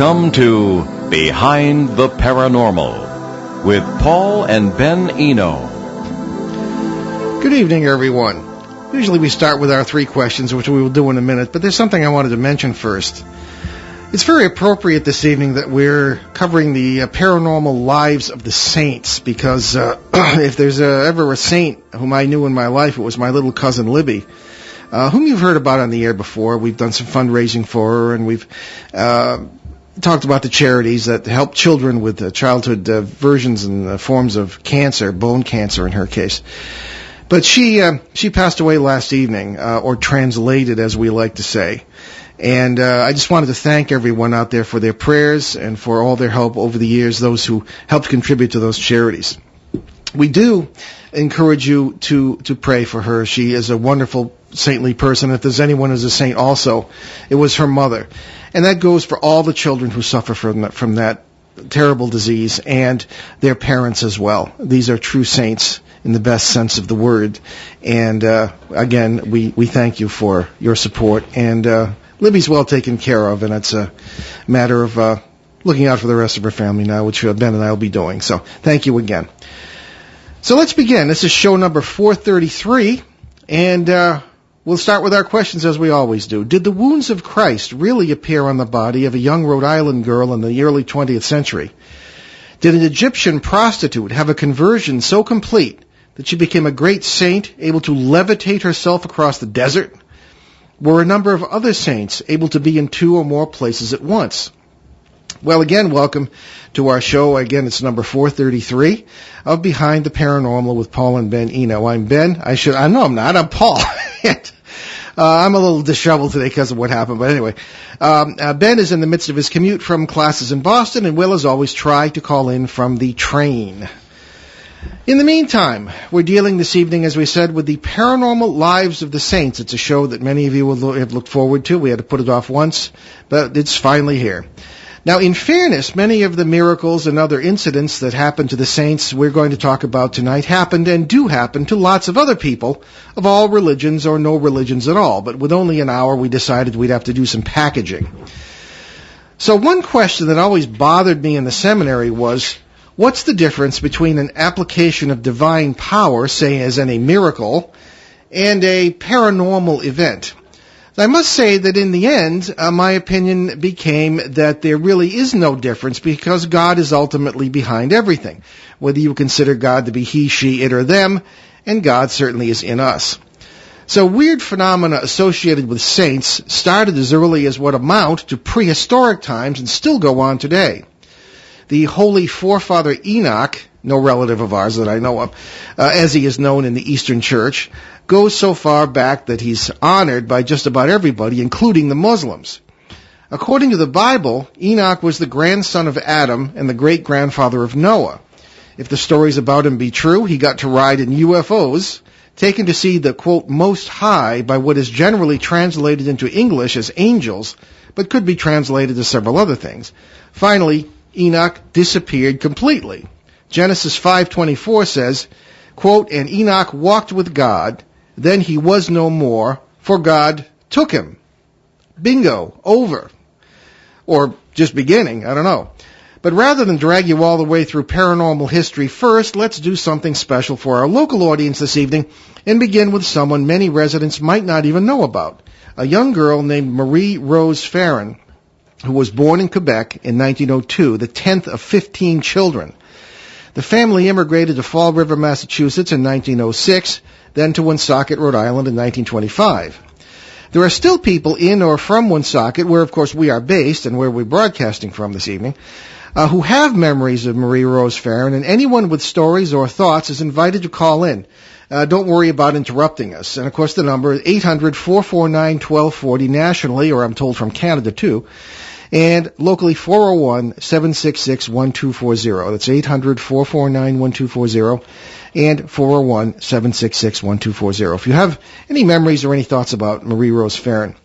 Welcome to Behind the Paranormal with Paul and Ben Eno. Good evening, everyone. Usually we start with our three questions, which we will do in a minute, but there's something I wanted to mention first. It's very appropriate this evening that we're covering the paranormal lives of the saints, because if there's ever a saint whom I knew in my life, it was my little cousin Libby, whom you've heard about on the air before. We've done some fundraising for her, and we've talked about the charities that help children with childhood versions and forms of cancer, bone cancer in her case. But she passed away last evening, or translated, as we like to say. And I just wanted to thank everyone out there for their prayers and for all their help over the years, those who helped contribute to those charities. We do encourage you to pray for her. She is a wonderful, saintly person. If there's anyone who's a saint also, it was her mother. And that goes for all the children who suffer from that terrible disease and their parents as well. These are true saints in the best sense of the word. And again, we thank you for your support. And Libby's well taken care of, and it's a matter of looking out for the rest of her family now, which Ben and I will be doing. So thank you again. So let's begin. This is show number 433, and we'll start with our questions as we always do. Did the wounds of Christ really appear on the body of a young Rhode Island girl in the early 20th century? Did an Egyptian prostitute have a conversion so complete that she became a great saint, able to levitate herself across the desert? Were a number of other saints able to be in two or more places at once? Well, again, welcome to our show. Again, it's number 433 of Behind the Paranormal with Paul and Ben Eno. I'm Ben. I'm Paul. I'm a little disheveled today because of what happened, but anyway. Ben is in the midst of his commute from classes in Boston and will, as always, try to call in from the train. In the meantime, we're dealing this evening, as we said, with the Paranormal Lives of the Saints. It's a show that many of you will have looked forward to. We had to put it off once, but it's finally here. Now, in fairness, many of the miracles and other incidents that happened to the saints we're going to talk about tonight happened and do happen to lots of other people of all religions or no religions at all. But with only an hour, we decided we'd have to do some packaging. So one question that always bothered me in the seminary was, what's the difference between an application of divine power, say as in a miracle, and a paranormal event? I must say that in the end, my opinion became that there really is no difference because God is ultimately behind everything, whether you consider God to be he, she, it, or them, and God certainly is in us. So weird phenomena associated with saints started as early as what amount to prehistoric times and still go on today. The holy forefather Enoch, no relative of ours that I know of, as he is known in the Eastern Church, goes so far back that he's honored by just about everybody, including the Muslims. According to the Bible, Enoch was the grandson of Adam and the great-grandfather of Noah. If the stories about him be true, he got to ride in UFOs, taken to see the, quote, Most High by what is generally translated into English as angels, but could be translated as several other things. Finally, Enoch disappeared completely. Genesis 5:24 says, quote, And Enoch walked with God, then he was no more, for God took him. Bingo, over. Or just beginning, I don't know. But rather than drag you all the way through paranormal history, first, let's do something special for our local audience this evening and begin with someone many residents might not even know about. A young girl named Marie Rose Farron, who was born in Quebec in 1902, the 10th of 15 children. The family immigrated to Fall River, Massachusetts in 1906, then to Woonsocket, Rhode Island in 1925. There are still people in or from Woonsocket, where of course we are based and where we're broadcasting from this evening, who have memories of Marie Rose Farron, and anyone with stories or thoughts is invited to call in. Don't worry about interrupting us. And of course the number is 800-449-1240 nationally, or I'm told from Canada too. And locally, 401-766-1240. That's 800-449-1240 and 401-766-1240. If you have any memories or any thoughts about Marie Rose Farron.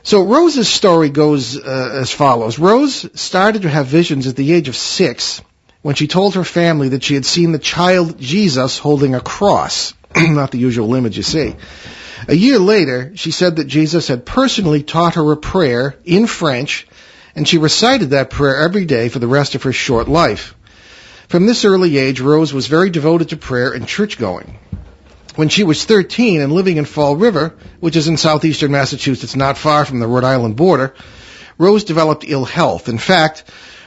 So Rose's story goes as follows. Rose started to have visions at the age of 6 when she told her family that she had seen the child Jesus holding a cross. Not the usual image you see. A year later, she said that Jesus had personally taught her a prayer in French and she recited that prayer every day for the rest of her short life. From this early age, Rose was very devoted to prayer and church-going. When she was 13 and living in Fall River, which is in southeastern Massachusetts, not far from the Rhode Island border, Rose developed ill health. In fact,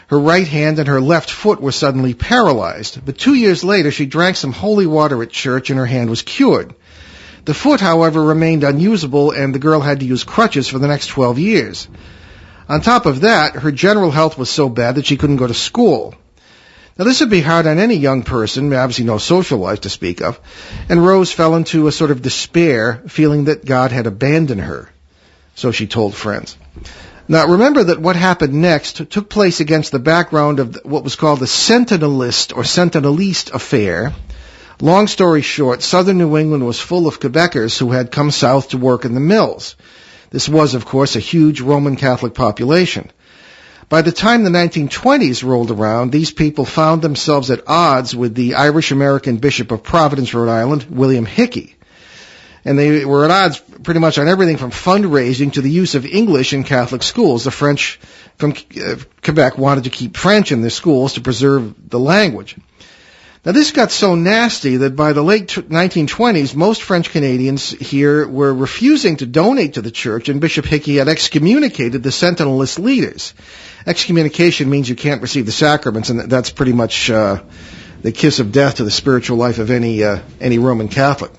her right hand and her left foot were suddenly paralyzed. But 2 years later, she drank some holy water at church and her hand was cured. The foot, however, remained unusable and the girl had to use crutches for the next 12 years. On top of that, her general health was so bad that she couldn't go to school. Now, this would be hard on any young person, obviously no social life to speak of, and Rose fell into a sort of despair, feeling that God had abandoned her. So she told friends. Now, remember that what happened next took place against the background of what was called the Sentinelist or Sentineliste affair. Long story short, southern New England was full of Quebecers who had come south to work in the mills. This was, of course, a huge Roman Catholic population. By the time the 1920s rolled around, these people found themselves at odds with the Irish-American Bishop of Providence, Rhode Island, William Hickey. And they were at odds pretty much on everything from fundraising to the use of English in Catholic schools. The French from Quebec wanted to keep French in their schools to preserve the language. Now, this got so nasty that by the late 1920s, most French Canadians here were refusing to donate to the church, and Bishop Hickey had excommunicated the Sentinelist leaders. Excommunication means you can't receive the sacraments, and that's pretty much the kiss of death to the spiritual life of any Roman Catholic.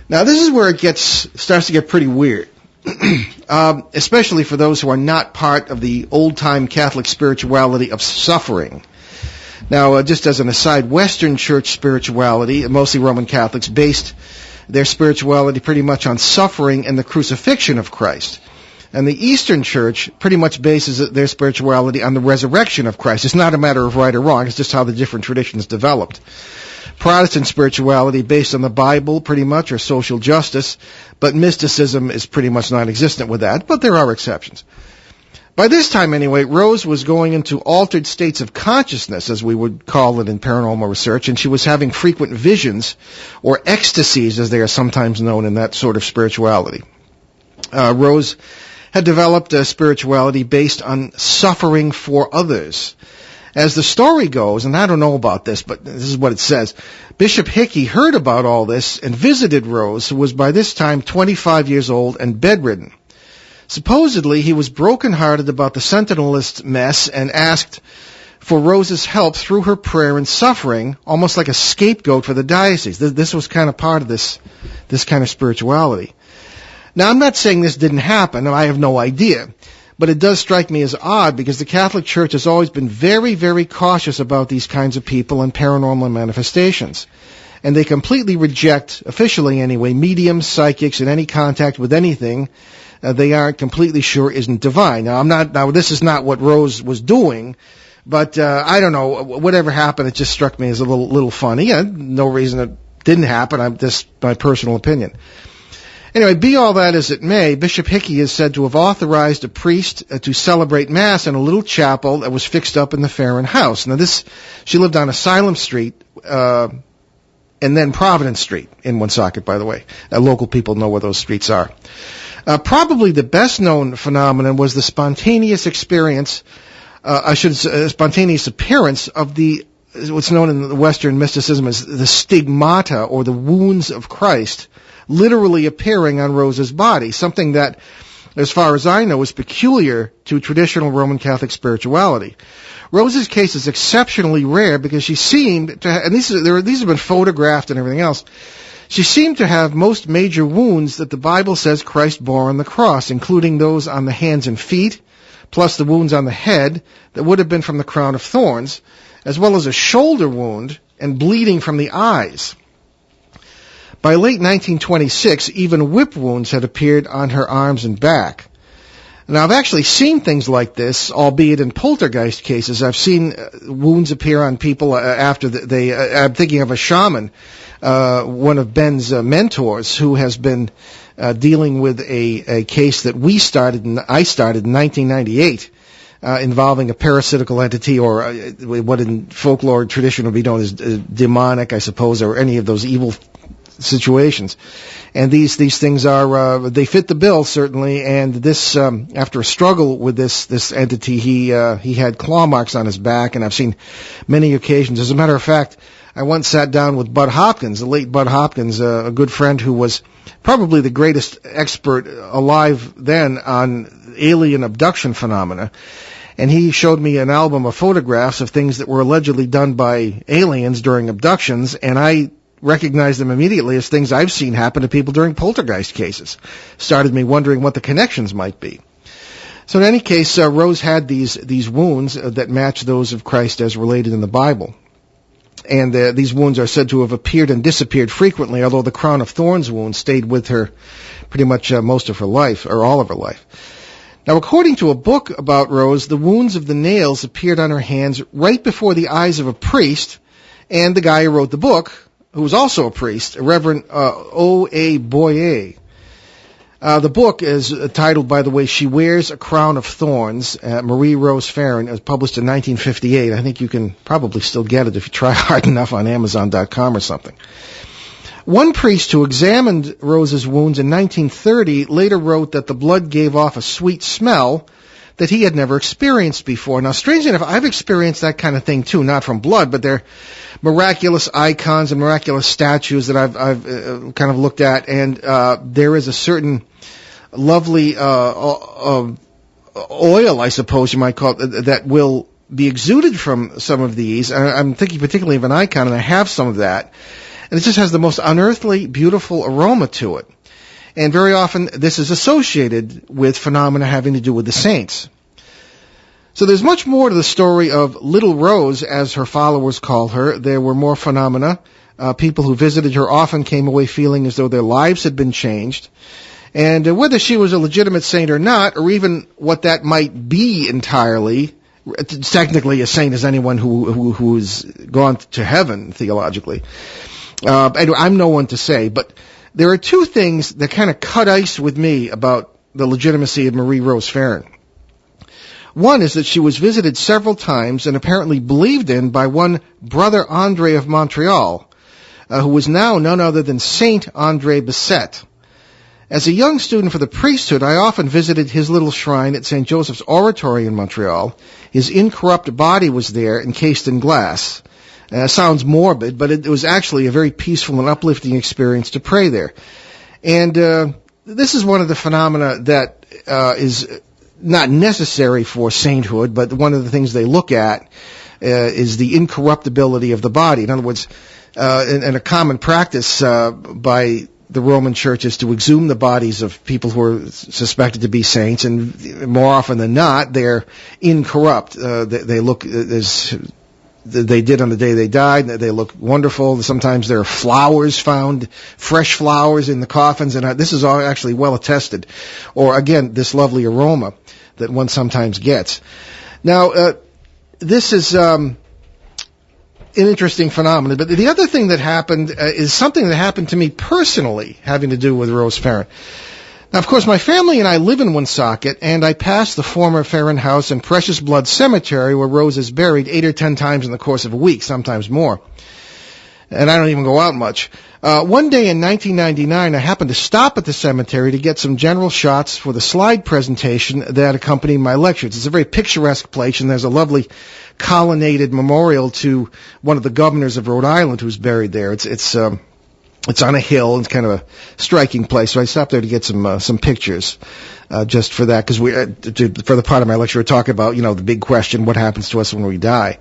Now, this is where it starts to get pretty weird, especially for those who are not part of the old-time Catholic spirituality of suffering. Now, just as an aside, Western Church spirituality, mostly Roman Catholics, based their spirituality pretty much on suffering and the crucifixion of Christ. And the Eastern Church pretty much bases their spirituality on the resurrection of Christ. It's not a matter of right or wrong, it's just how the different traditions developed. Protestant spirituality based on the Bible, pretty much, or social justice, but mysticism is pretty much non-existent with that, but there are exceptions. By this time, anyway, Rose was going into altered states of consciousness, as we would call it in paranormal research, and she was having frequent visions, or ecstasies, as they are sometimes known in that sort of spirituality. Rose had developed a spirituality based on suffering for others. As the story goes, and I don't know about this, but this is what it says, Bishop Hickey heard about all this and visited Rose, who was by this time 25 years old and bedridden. Supposedly, he was brokenhearted about the Sentinelist mess and asked for Rose's help through her prayer and suffering, almost like a scapegoat for the diocese. This was kind of part of this kind of spirituality. Now, I'm not saying this didn't happen, and I have no idea, but it does strike me as odd because the Catholic Church has always been very, very cautious about these kinds of people and paranormal manifestations. And they completely reject, officially anyway, mediums, psychics, and any contact with anything they aren't completely sure isn't divine. Now, this is not what Rose was doing, but I don't know, whatever happened, it just struck me as a little funny. Yeah, no reason it didn't happen, just my personal opinion. Anyway, be all that as it may, Bishop Hickey is said to have authorized a priest to celebrate Mass in a little chapel that was fixed up in the Farron house. Now she lived on Asylum Street, and then Providence Street in Woonsocket, by the way. Local people know where those streets are. Probably the best-known phenomenon was the spontaneous appearance of what's known in the Western mysticism as the stigmata, or the wounds of Christ, literally appearing on Rose's body, something that, as far as I know, is peculiar to traditional Roman Catholic spirituality. Rose's case is exceptionally rare because she seemed to, and these have been photographed and everything else, she seemed to have most major wounds that the Bible says Christ bore on the cross, including those on the hands and feet, plus the wounds on the head that would have been from the crown of thorns, as well as a shoulder wound and bleeding from the eyes. By late 1926, even whip wounds had appeared on her arms and back. Now, I've actually seen things like this, albeit in poltergeist cases. I've seen wounds appear on people after I'm thinking of a shaman, one of Ben's mentors, who has been dealing with a case that I started in 1998, involving a parasitical entity, or what in folklore tradition would be known as demonic, I suppose, or any of those evil situations. And these things are, they fit the bill, certainly, and this, after a struggle with this entity, he had claw marks on his back, and I've seen many occasions. As a matter of fact, I once sat down with Bud Hopkins, the late Bud Hopkins, a good friend who was probably the greatest expert alive then on alien abduction phenomena. And he showed me an album of photographs of things that were allegedly done by aliens during abductions, and I recognized them immediately as things I've seen happen to people during poltergeist cases. Started me wondering what the connections might be. So in any case, Rose had these wounds that match those of Christ as related in the Bible. And these wounds are said to have appeared and disappeared frequently, although the crown of thorns wound stayed with her pretty much most of her life, or all of her life. Now, according to a book about Rose, the wounds of the nails appeared on her hands right before the eyes of a priest, and the guy who wrote the book, who was also a priest, Reverend O.A. Boyer. The book is titled, by the way, She Wears a Crown of Thorns, Marie Rose Farron. It was published in 1958. I think you can probably still get it if you try hard enough on Amazon.com or something. One priest who examined Rose's wounds in 1930 later wrote that the blood gave off a sweet smell that he had never experienced before. Now, strangely enough, I've experienced that kind of thing too, not from blood, but they're miraculous icons and miraculous statues that I've kind of looked at, and there is a certain lovely oil, I suppose you might call it, that will be exuded from some of these. I'm thinking particularly of an icon, and I have some of that. And it just has the most unearthly, beautiful aroma to it. And very often this is associated with phenomena having to do with the saints. So there's much more to the story of Little Rose, as her followers call her. There were more phenomena. People who visited her often came away feeling as though their lives had been changed. And whether she was a legitimate saint or not, or even what that might be entirely, technically a saint is anyone who's gone to heaven theologically. Anyway, I'm no one to say, but there are two things that kind of cut ice with me about the legitimacy of Marie Rose Farron. One is that she was visited several times and apparently believed in by one Brother Andre of Montreal, who was now none other than Saint Andre Bessette. As a young student for the priesthood, I often visited his little shrine at St. Joseph's Oratory in Montreal. His incorrupt body was there, encased in glass. Sounds morbid, but it was actually a very peaceful and uplifting experience to pray there. And this is one of the phenomena that is not necessary for sainthood, but one of the things they look at is the incorruptibility of the body. In other words, in a common practice by the Roman Church is to exhume the bodies of people who are suspected to be saints, and more often than not, they're incorrupt. They look as they did on the day they died. They look wonderful. Sometimes there are flowers found, fresh flowers in the coffins, and this is all actually well attested. Or again, this lovely aroma that one sometimes gets. Now, this is an interesting phenomenon. But the other thing that happened is something that happened to me personally, having to do with Rose Farron. Now, of course, my family and I live in Woonsocket, and I pass the former Farron House and Precious Blood Cemetery, where Rose is buried 8 or 10 times in the course of a week, sometimes more. And I don't even go out much. One day in 1999, I happened to stop at the cemetery to get some general shots for the slide presentation that accompanied my lectures. It's a very picturesque place, and there's a lovely colonnaded memorial to one of the governors of Rhode Island who's buried there. It's on a hill. It's kind of a striking place. So I stopped there to get some pictures, just for that, because for the part of my lecture, we're talking about, the big question, what happens to us when we die.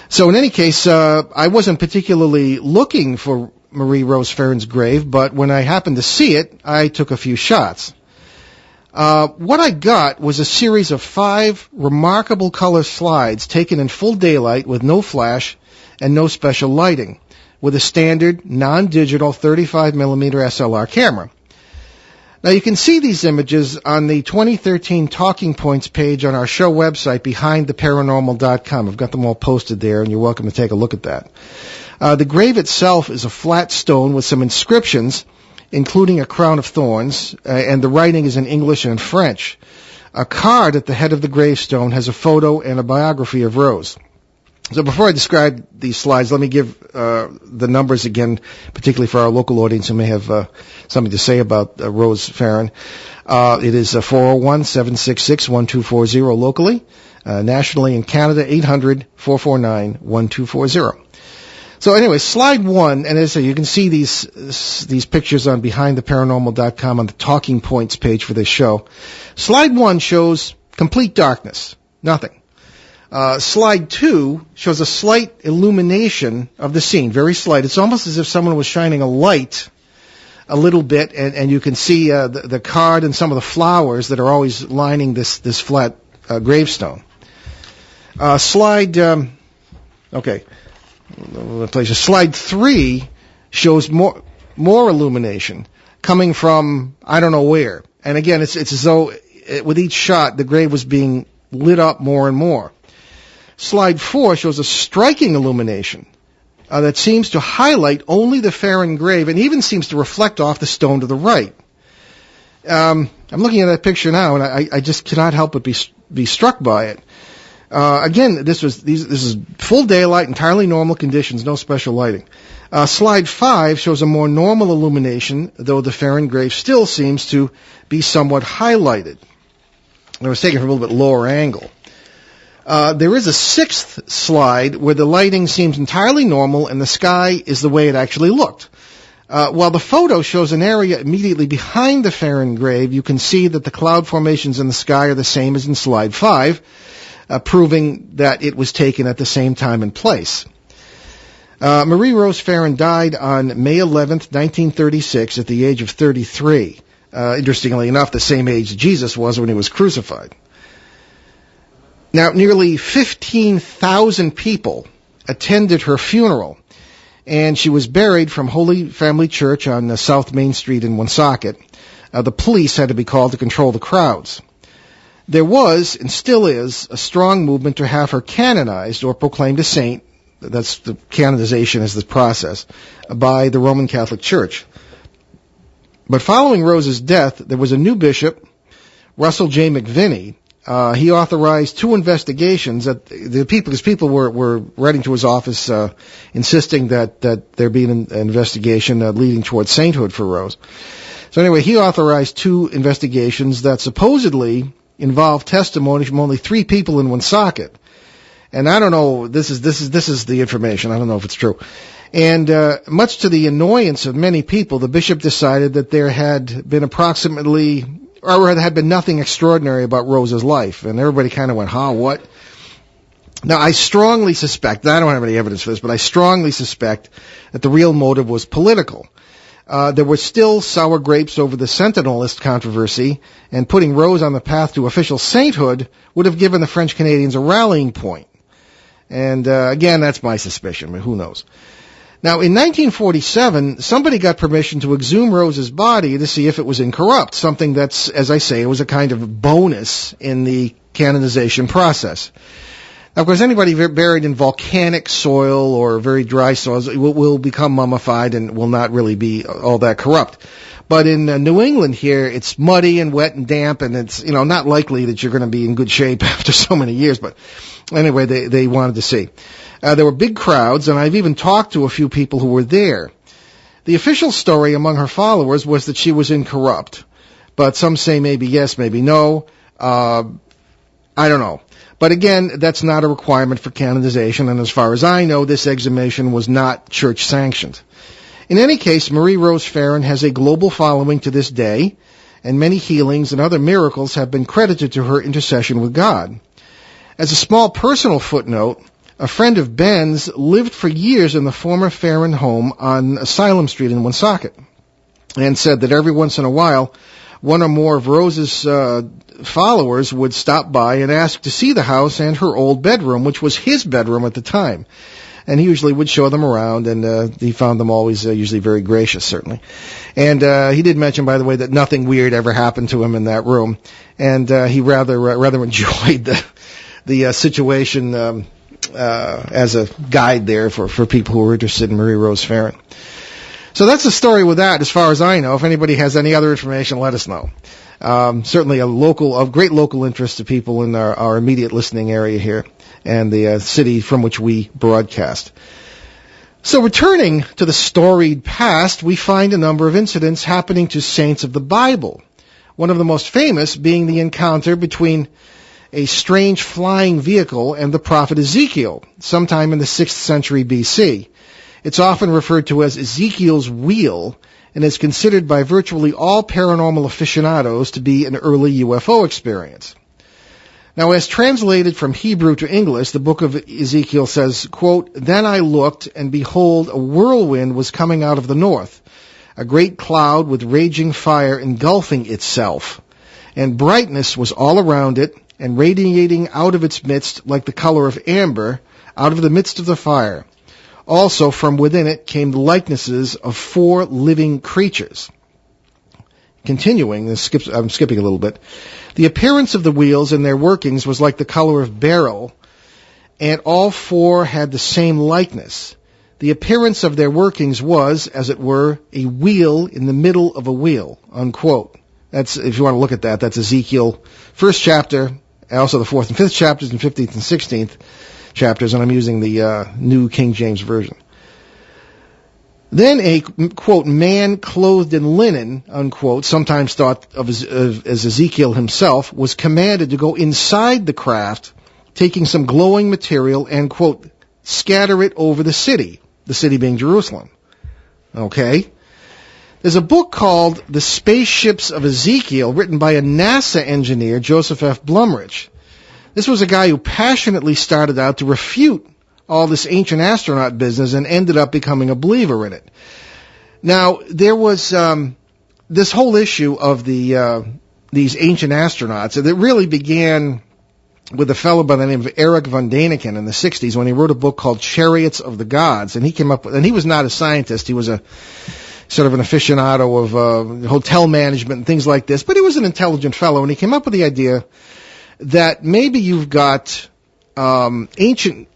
So in any case, I wasn't particularly looking for Marie Rose Farron's grave, but when I happened to see it, I took a few shots. What I got was a series of 5 remarkable color slides taken in full daylight with no flash and no special lighting, with a standard non-digital 35mm SLR camera. Now you can see these images on the 2013 Talking Points page on our show website, behindtheparanormal.com. I've got them all posted there, and you're welcome to take a look at that. The grave itself is a flat stone with some inscriptions, including a crown of thorns, and the writing is in English and French. A card at the head of the gravestone has a photo and a biography of Rose. So before I describe these slides, let me give the numbers again, particularly for our local audience who may have something to say about Rose Farron. It is 401-766-1240 locally. Nationally in Canada, 800-449-1240. So anyway, slide 1, and as I say, you can see these pictures on BehindTheParanormal.com on the talking points page for this show. Slide 1 shows complete darkness, nothing. Slide 2 shows a slight illumination of the scene, very slight. It's almost as if someone was shining a light a little bit, and you can see the card and some of the flowers that are always lining this flat gravestone. Slide 3 shows more illumination coming from I don't know where. And again, it's as though with each shot the grave was being lit up more and more. Slide 4 shows a striking illumination that seems to highlight only the Farron grave and even seems to reflect off the stone to the right. I'm looking at that picture now, and I just cannot help but be struck by it. Again, this is full daylight, entirely normal conditions, no special lighting. Slide 5 shows a more normal illumination, though the Farron grave still seems to be somewhat highlighted. It was taken from a little bit lower angle. There is a 6th slide where the lighting seems entirely normal and the sky is the way it actually looked. While the photo shows an area immediately behind the Farron grave, you can see that the cloud formations in the sky are the same as in slide 5, proving that it was taken at the same time and place. Marie Rose Farron died on May 11th, 1936, at the age of 33. Interestingly enough, the same age Jesus was when he was crucified. Now, nearly 15,000 people attended her funeral, and she was buried from Holy Family Church on South Main Street in Woonsocket. The police had to be called to control the crowds. There was, and still is, a strong movement to have her canonized or proclaimed a saint. That's the canonization is the process, by the Roman Catholic Church. But following Rose's death, there was a new bishop, Russell J. McVinney. He authorized 2 investigations because people were writing to his office insisting that there be an investigation leading towards sainthood for Rose. So anyway, he authorized 2 investigations that supposedly involved testimony from only 3 people in Woonsocket. And I don't know, this is the information. I don't know if it's true. And much to the annoyance of many people, the bishop decided that there had been had been nothing extraordinary about Rose's life. And everybody kind of went, what? Now, I strongly suspect, I don't have any evidence for this, but I strongly suspect that the real motive was political. There were still sour grapes over the Sentinelist controversy, and putting Rose on the path to official sainthood would have given the French Canadians a rallying point. And again, that's my suspicion, but who knows. Now, in 1947, somebody got permission to exhume Rose's body to see if it was incorrupt, something that's, as I say, it was a kind of bonus in the canonization process. Now, of course, anybody buried in volcanic soil or very dry soils will become mummified and will not really be all that corrupt. But in New England here, it's muddy and wet and damp, and it's not likely that you're going to be in good shape after so many years. But anyway, they wanted to see. There were big crowds, and I've even talked to a few people who were there. The official story among her followers was that she was incorrupt, but some say maybe yes, maybe no. I don't know. But again, that's not a requirement for canonization, and as far as I know, this exhumation was not church-sanctioned. In any case, Marie Rose Farron has a global following to this day, and many healings and other miracles have been credited to her intercession with God. As a small personal footnote, a friend of Ben's lived for years in the former Farron home on Asylum Street in Woonsocket, and said that every once in a while, one or more of Rose's followers would stop by and ask to see the house and her old bedroom, which was his bedroom at the time. And he usually would show them around, and he found them always usually very gracious, certainly. And he did mention, by the way, that nothing weird ever happened to him in that room, and he rather enjoyed the situation as a guide there for people who were interested in Marie Rose Farron. So that's the story with that, as far as I know. If anybody has any other information, let us know. Certainly of great local interest to people in our immediate listening area here and the city from which we broadcast. So returning to the storied past, we find a number of incidents happening to saints of the Bible. One of the most famous being the encounter between a strange flying vehicle and the prophet Ezekiel, sometime in the 6th century BC. It's often referred to as Ezekiel's wheel, and is considered by virtually all paranormal aficionados to be an early UFO experience. Now, as translated from Hebrew to English, the book of Ezekiel says, quote, "Then I looked, and behold, a whirlwind was coming out of the north, a great cloud with raging fire engulfing itself, and brightness was all around it, and radiating out of its midst like the color of amber, out of the midst of the fire. Also from within it came the likenesses of 4 living creatures." Continuing, I'm skipping a little bit. "The appearance of the wheels and their workings was like the color of beryl, and all 4 had the same likeness. The appearance of their workings was, as it were, a wheel in the middle of a wheel," unquote. That's, if you want to look at that, that's Ezekiel, 1st chapter, also the 4th and 5th chapters, and 15th and 16th chapters, and I'm using the New King James Version. "Then a, quote, man clothed in linen," unquote, sometimes thought of as Ezekiel himself, was commanded to go inside the craft, taking some glowing material and, quote, scatter it over the city being Jerusalem. Okay. There's a book called The Spaceships of Ezekiel, written by a NASA engineer, Joseph F. Blumrich. This was a guy who passionately started out to refute all this ancient astronaut business and ended up becoming a believer in it. Now, there was this whole issue of these ancient astronauts that really began with a fellow by the name of Eric von Däniken in the 60s when he wrote a book called Chariots of the Gods, and he came up with, and he was not a scientist, he was a sort of an aficionado of hotel management and things like this, but he was an intelligent fellow, and he came up with the idea that maybe you've got ancient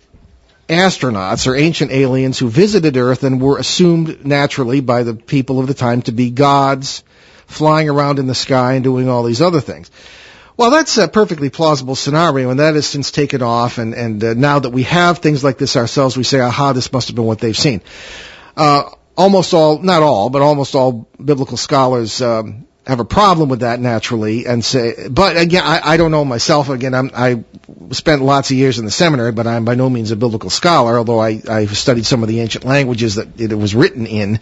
astronauts or ancient aliens who visited Earth and were assumed naturally by the people of the time to be gods, flying around in the sky and doing all these other things. Well, that's a perfectly plausible scenario, and that has since taken off, and now that we have things like this ourselves, we say, aha, this must have been what they've seen. Almost all, not all, but almost all biblical scholars have a problem with that naturally, and say, but again, I don't know myself. Again, I spent lots of years in the seminary, but I'm by no means a biblical scholar, although I've studied some of the ancient languages that it was written in,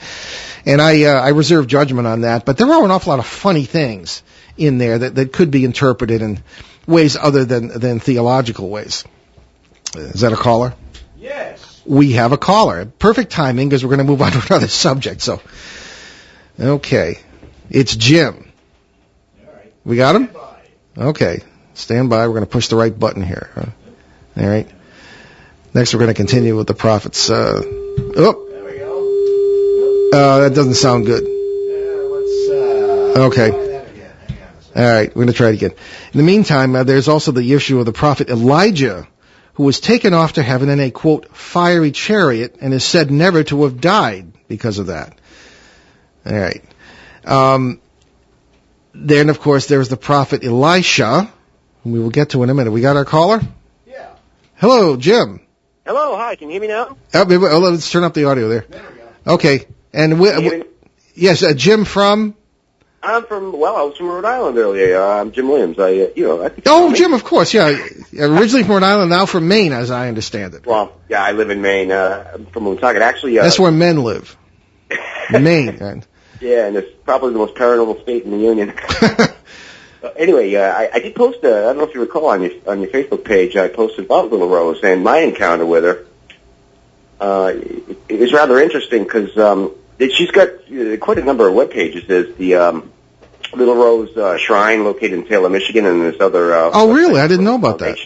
and I reserve judgment on that. But there are an awful lot of funny things in there that could be interpreted in ways other than theological ways. Is that a caller? Yes. We have a caller. Perfect timing, because we're going to move on to another subject. So, okay. It's Jim. All right. We got him? Stand by. Okay. Stand by. We're going to push the right button here. All right. Next, we're going to continue with the prophets. There we go. That doesn't sound good. Let's Okay. try that again. Hang on a second. All right. We're going to try it again. In the meantime, there's also the issue of the prophet Elijah, who was taken off to heaven in a, quote, fiery chariot, and is said never to have died because of that. All right. Then, of course, there's the prophet Elisha, whom we will get to in a minute. We got our caller? Yeah. Hello, Jim. Hello, hi, can you hear me now? Let's turn up the audio there. There we go. Okay. And Can you hear me? yes, Jim from? I was from Rhode Island earlier. I'm Jim Williams. I think Oh, Jim, of course, yeah. Originally from Rhode Island, now from Maine, as I understand it. Well, yeah, I live in Maine. I'm from Woonsocket. Actually, That's where men live. Maine. Right? yeah, and it's probably the most paranormal state in the Union. Anyway, I did post. I don't know if you recall on your Facebook page. I posted about Little Rose and my encounter with her. It was rather interesting because she's got quite a number of web pages. There's the Little Rose Shrine located in Salem, Michigan, and there's other. Oh, really? I didn't know about that.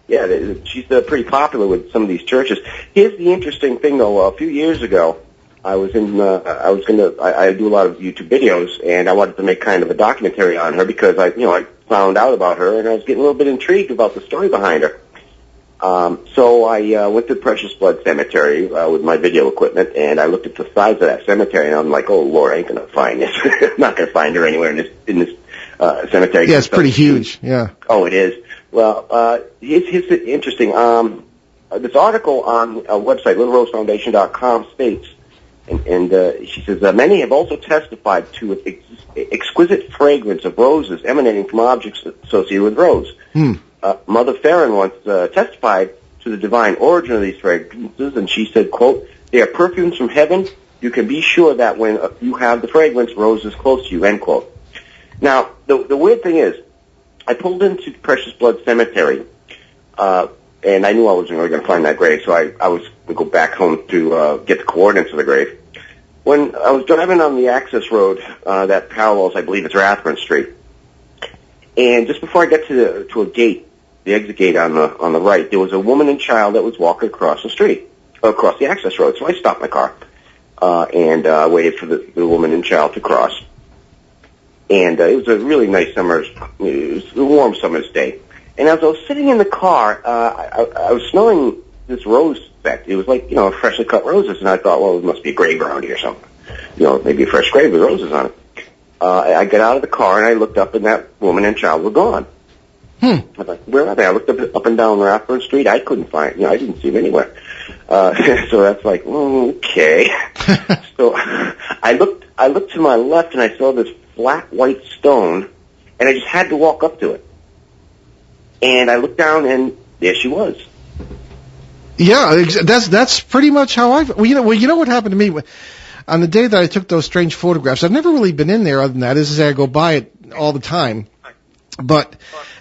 Yeah, she's pretty popular with some of these churches. Here's the interesting thing, though. A few years ago, I do a lot of YouTube videos, and I wanted to make kind of a documentary on her because I found out about her, and I was getting a little bit intrigued about the story behind her. So I went to Precious Blood Cemetery with my video equipment, and I looked at the size of that cemetery, and I'm like, oh, Lord, I ain't going to find this. I'm not going to find her anywhere in this cemetery. Yeah, it's pretty huge, yeah. Oh, it is. Well, here's interesting. This article on a website, littlerosefoundation.com, states, and she says, many have also testified to an exquisite fragrance of roses emanating from objects associated with rose. Mother Farron once testified to the divine origin of these fragrances, and she said, quote, they are perfumes from heaven. You can be sure that when you have the fragrance, rose is close to you, end quote. Now, the weird thing is, I pulled into Precious Blood Cemetery, and I knew I wasn't really going to find that grave, so I was going to go back home to get the coordinates of the grave. When I was driving on the access road that parallels, I believe it's Rathburn Street, and just before I got to a gate, the exit gate on the right, there was a woman and child that was walking across the street, across the access road. So I stopped my car and waited for the woman and child to cross. And it was a really nice it was a warm summer's day. And as I was sitting in the car, I was smelling this rose scent. It was like, freshly cut roses, and I thought, well, it must be a grave around here or something. Maybe a fresh grave with roses on it. I got out of the car and I looked up, and that woman and child were gone. I thought, where are they? I looked up and down Rathburn Street. I couldn't find. I didn't see them anywhere. So that's like, okay. So I looked to my left, and I saw this flat white stone, and I just had to walk up to it. And I looked down, and there she was. Yeah, that's pretty much how I. Well, you know what happened to me on the day that I took those strange photographs. I've never really been in there other than that. As I say, I go by it all the time. But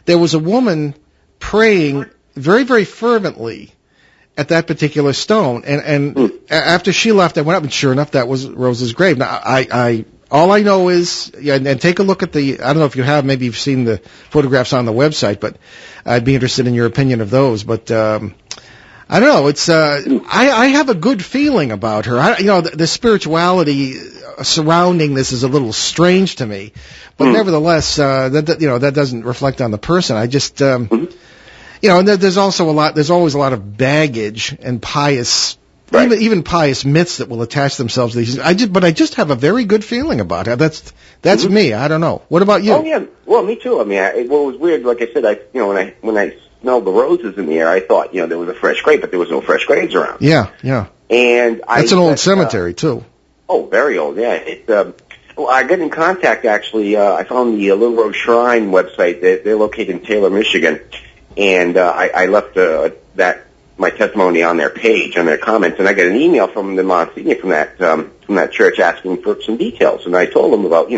there was a woman praying very, very fervently at that particular stone, and after she left, I went up, and sure enough, that was Rose's grave. Now, I all I know is, and take a look at I don't know if you have, maybe you've seen the photographs on the website, but I'd be interested in your opinion of those. But I don't know. It's I have a good feeling about her. The spirituality surrounding this is a little strange to me, but nevertheless, that doesn't reflect on the person. I just, and there's also there's always a lot of baggage and pious, even pious myths that will attach themselves to these. But I just have a very good feeling about her. That's me. I don't know. What about you? Oh yeah, well, me too. I mean, it was weird. Like I said, when I smelled the roses in the air, I thought, there was a fresh grave, but there was no fresh graves around. Yeah. And that's an old cemetery too. Oh, very old. Yeah. I got in contact, actually. I found the Little Rose Shrine website. They're located in Taylor, Michigan. And I left my testimony on their page, on their comments, and I got an email from the Monsignor from that church asking for some details. And I told them about,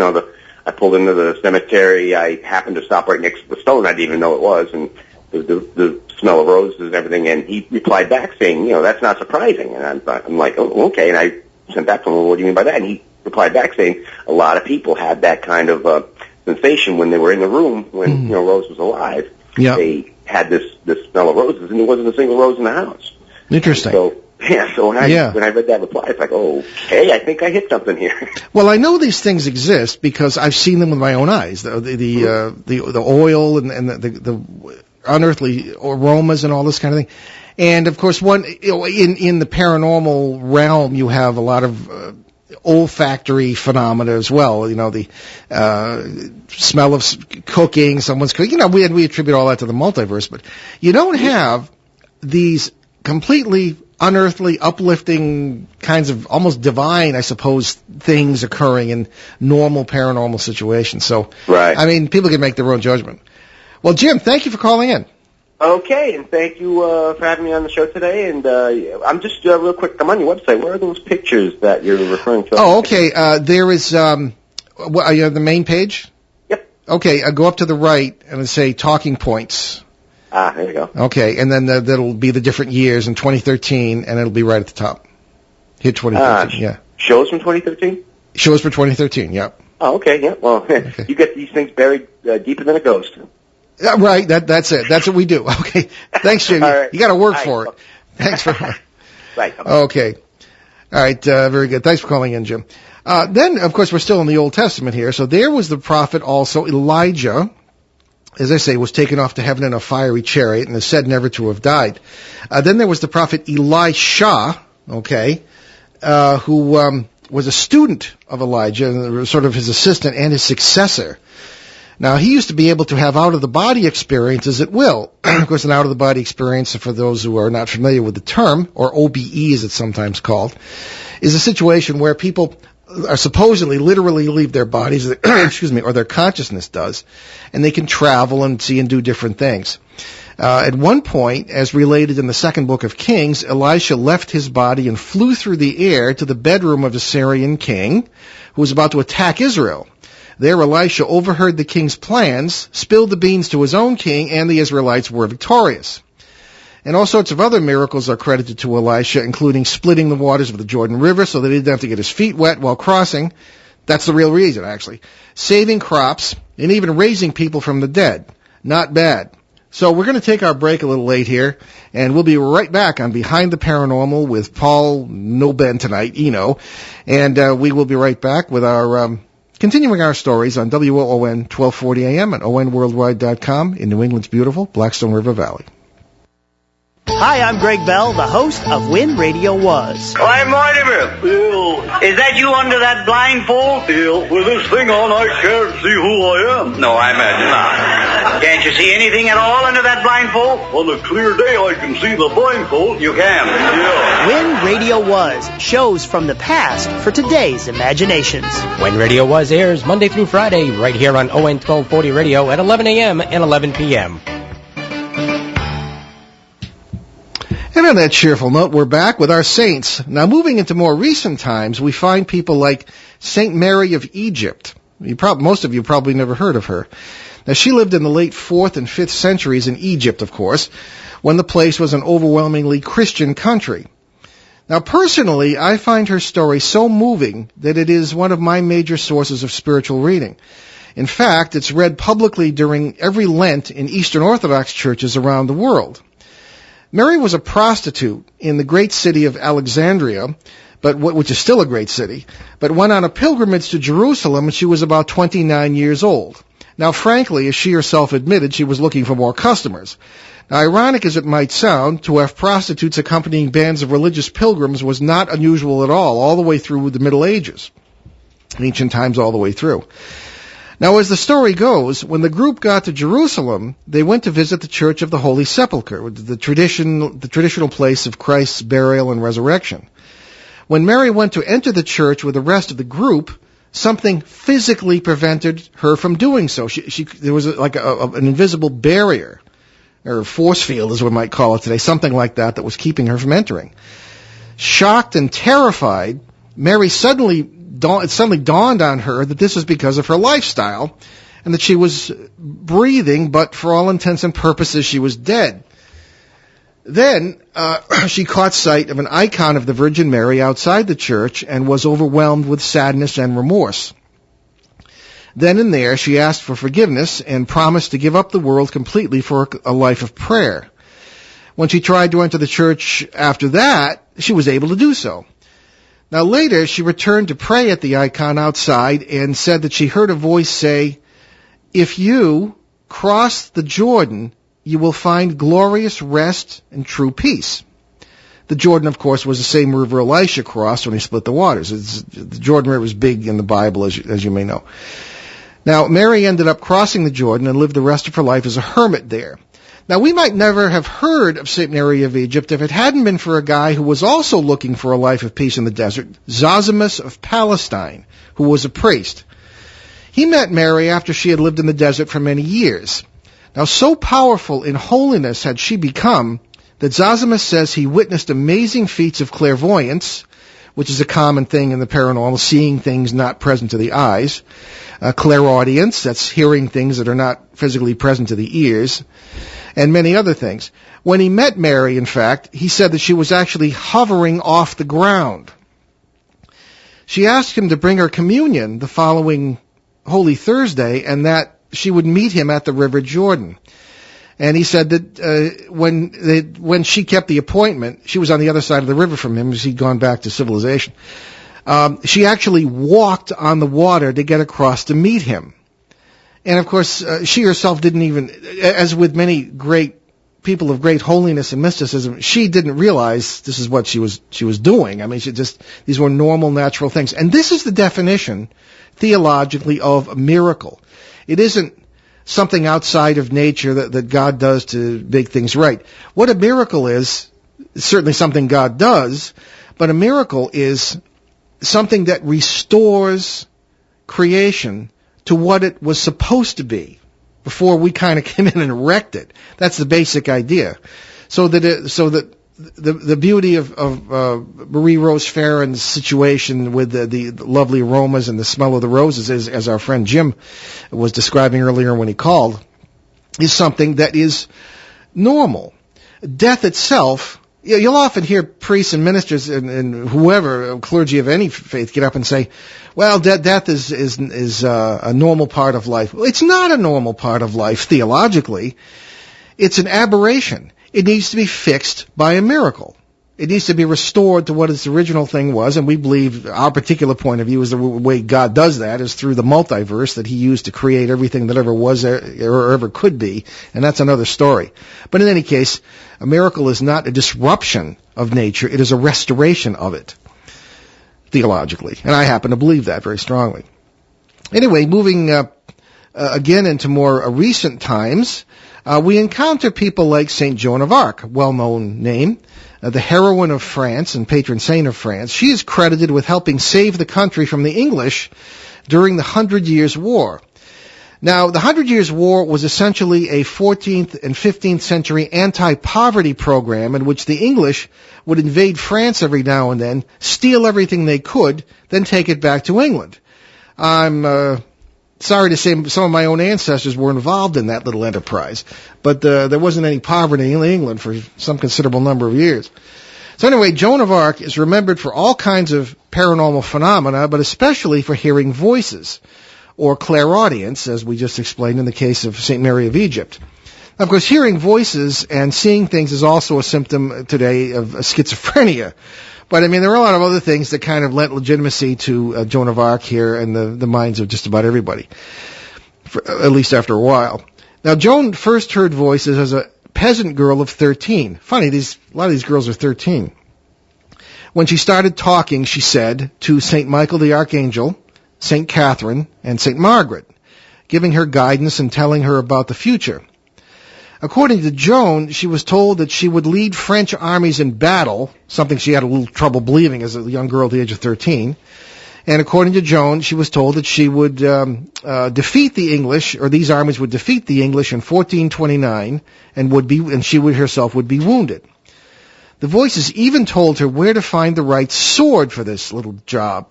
I pulled into the cemetery. I happened to stop right next to the stone. I didn't even know it was. And the smell of roses and everything. And he replied back saying, that's not surprising. And I'm like, oh, okay. And I sent back to him, well, what do you mean by that? And he replied back saying a lot of people had that kind of sensation when they were in the room when Rose was alive. Yeah. They had this smell of roses, and there wasn't a single rose in the house. Interesting. So when I read that reply, it's like, okay, I think I hit something here. Well, I know these things exist because I've seen them with my own eyes. The oil and the unearthly aromas and all this kind of thing. And of course, in the paranormal realm, you have a lot of olfactory phenomena as well. The smell of cooking, someone's cooking. We attribute all that to the multiverse, but you don't have these completely unearthly, uplifting kinds of almost divine, I suppose, things occurring in normal paranormal situations. So, right. I mean, people can make their own judgment. Well, Jim, thank you for calling in. Okay, and thank you for having me on the show today. And I'm just real quick. I'm on your website. Where are those pictures that you're referring to? Oh, okay. There is. Are you on the main page? Yep. Okay. Go up to the right and it'll say talking points. There you go. Okay, and then that'll be the different years in 2013, and it'll be right at the top. Hit 2013. Yeah. Shows from 2013. Shows for 2013. Yeah. Oh, okay. Yeah. Well, okay. You get these things buried deeper than a ghost. Right, that's it. That's what we do. Okay. Thanks, Jim. All right. You got to work for it. Thanks for. Right. Okay. All right. Very good. Thanks for calling in, Jim. Then, of course, we're still in the Old Testament here. So there was the prophet also Elijah, as I say, was taken off to heaven in a fiery chariot and is said never to have died. Then there was the prophet Elisha, who was a student of Elijah, sort of his assistant and his successor. Now, he used to be able to have out-of-the-body experiences at will. Of course, an out-of-the-body experience, for those who are not familiar with the term, or OBE as it's sometimes called, is a situation where people are supposedly literally leave their bodies, or their consciousness does, and they can travel and see and do different things. At one point, as related in the second book of Kings, Elisha left his body and flew through the air to the bedroom of the Syrian king, who was about to attack Israel. There, Elisha overheard the king's plans, spilled the beans to his own king, and the Israelites were victorious. And all sorts of other miracles are credited to Elisha, including splitting the waters of the Jordan River so that he didn't have to get his feet wet while crossing. That's the real reason, actually. Saving crops, and even raising people from the dead. Not bad. So we're going to take our break a little late here, and we'll be right back on Behind the Paranormal with Paul, no Ben tonight, and we will be right back with our... continuing our stories on WOON 1240 AM and ONWorldwide.com in New England's beautiful Blackstone River Valley. Hi, I'm Greg Bell, the host of When Radio Was. I'm Mortimer. Bill. Is that you under that blindfold? Bill, with this thing on, I can't see who I am. No, I imagine not. Can't you see anything at all under that blindfold? On a clear day, I can see the blindfold. You can? Yeah. When Radio Was, shows from the past for today's imaginations. When Radio Was airs Monday through Friday, right here on ON 1240 Radio at 11 a.m. and 11 p.m. And on that cheerful note, we're back with our saints. Now, moving into more recent times, we find people like Saint Mary of Egypt. Most of you probably never heard of her. Now, she lived in the late 4th and 5th centuries in Egypt, of course, when the place was an overwhelmingly Christian country. Now, personally, I find her story so moving that it is one of my major sources of spiritual reading. In fact, it's read publicly during every Lent in Eastern Orthodox churches around the world. Mary was a prostitute in the great city of Alexandria, which is still a great city, but went on a pilgrimage to Jerusalem when she was about 29 years old. Now, frankly, as she herself admitted, she was looking for more customers. Now, ironic as it might sound, to have prostitutes accompanying bands of religious pilgrims was not unusual at all the way through the Middle Ages, ancient times all the way through. Now, as the story goes, when the group got to Jerusalem, they went to visit the Church of the Holy Sepulchre, the traditional place of Christ's burial and resurrection. When Mary went to enter the church with the rest of the group, something physically prevented her from doing so. There was an invisible barrier, or force field as we might call it today, something like that was keeping her from entering. Shocked and terrified, Mary it suddenly dawned on her that this was because of her lifestyle and that she was breathing, but for all intents and purposes, she was dead. Then she caught sight of an icon of the Virgin Mary outside the church and was overwhelmed with sadness and remorse. Then and there, she asked for forgiveness and promised to give up the world completely for a life of prayer. When she tried to enter the church after that, she was able to do so. Now later, she returned to pray at the icon outside and said that she heard a voice say, "If you cross the Jordan, you will find glorious rest and true peace." The Jordan, of course, was the same river Elisha crossed when he split the waters. The Jordan River is big in the Bible, as you may know. Now, Mary ended up crossing the Jordan and lived the rest of her life as a hermit there. Now, we might never have heard of St. Mary of Egypt if it hadn't been for a guy who was also looking for a life of peace in the desert, Zosimus of Palestine, who was a priest. He met Mary after she had lived in the desert for many years. Now, so powerful in holiness had she become that Zosimus says he witnessed amazing feats of clairvoyance, which is a common thing in the paranormal, seeing things not present to the eyes. Clairaudience, that's hearing things that are not physically present to the ears, and many other things. When he met Mary, in fact, he said that she was actually hovering off the ground. She asked him to bring her communion the following Holy Thursday, and that she would meet him at the River Jordan. And he said that when she kept the appointment, she was on the other side of the river from him as he'd gone back to civilization. She actually walked on the water to get across to meet him. And of course, she herself didn't even, as with many great people of great holiness and mysticism, she didn't realize this is what she was doing. I mean, these were normal, natural things. And this is the definition, theologically, of a miracle. It isn't something outside of nature that God does to make things right. What a miracle is certainly something God does, but a miracle is something that restores creation to what it was supposed to be before we kind of came in and wrecked it. That's the basic idea. So that the beauty of Marie Rose Farron's situation with the lovely aromas and the smell of the roses, is, as our friend Jim was describing earlier when he called, is something that is normal. Death itself, you'll often hear priests and ministers and whoever, clergy of any faith, get up and say, well, death is a normal part of life. Well, it's not a normal part of life theologically. It's an aberration. It needs to be fixed by a miracle. It needs to be restored to what its original thing was, and we believe our particular point of view is the way God does that is through the multiverse that he used to create everything that ever was or ever could be, and that's another story. But in any case, a miracle is not a disruption of nature, it is a restoration of it, theologically. And I happen to believe that very strongly. Anyway, moving again into more recent times, we encounter people like Saint Joan of Arc, well-known name, the heroine of France and patron saint of France. She is credited with helping save the country from the English during the 100 Years' War. Now, the 100 Years' War was essentially a 14th and 15th century anti-poverty program in which the English would invade France every now and then, steal everything they could, then take it back to England. I'm sorry to say some of my own ancestors were involved in that little enterprise, but there wasn't any poverty in England for some considerable number of years. So anyway, Joan of Arc is remembered for all kinds of paranormal phenomena, but especially for hearing voices, or clairaudience, as we just explained in the case of St. Mary of Egypt. Now, of course, hearing voices and seeing things is also a symptom today of schizophrenia. But, I mean, there are a lot of other things that kind of lent legitimacy to Joan of Arc here in the minds of just about everybody, at least after a while. Now, Joan first heard voices as a peasant girl of 13. Funny, a lot of these girls are 13. When she started talking, she said, to St. Michael the Archangel, St. Catherine, and St. Margaret, giving her guidance and telling her about the future. According to Joan, she was told that she would lead French armies in battle, something she had a little trouble believing as a young girl at the age of 13. And according to Joan, she was told that she would defeat the English, or these armies would defeat the English in 1429, and she herself would be wounded. The voices even told her where to find the right sword for this little job.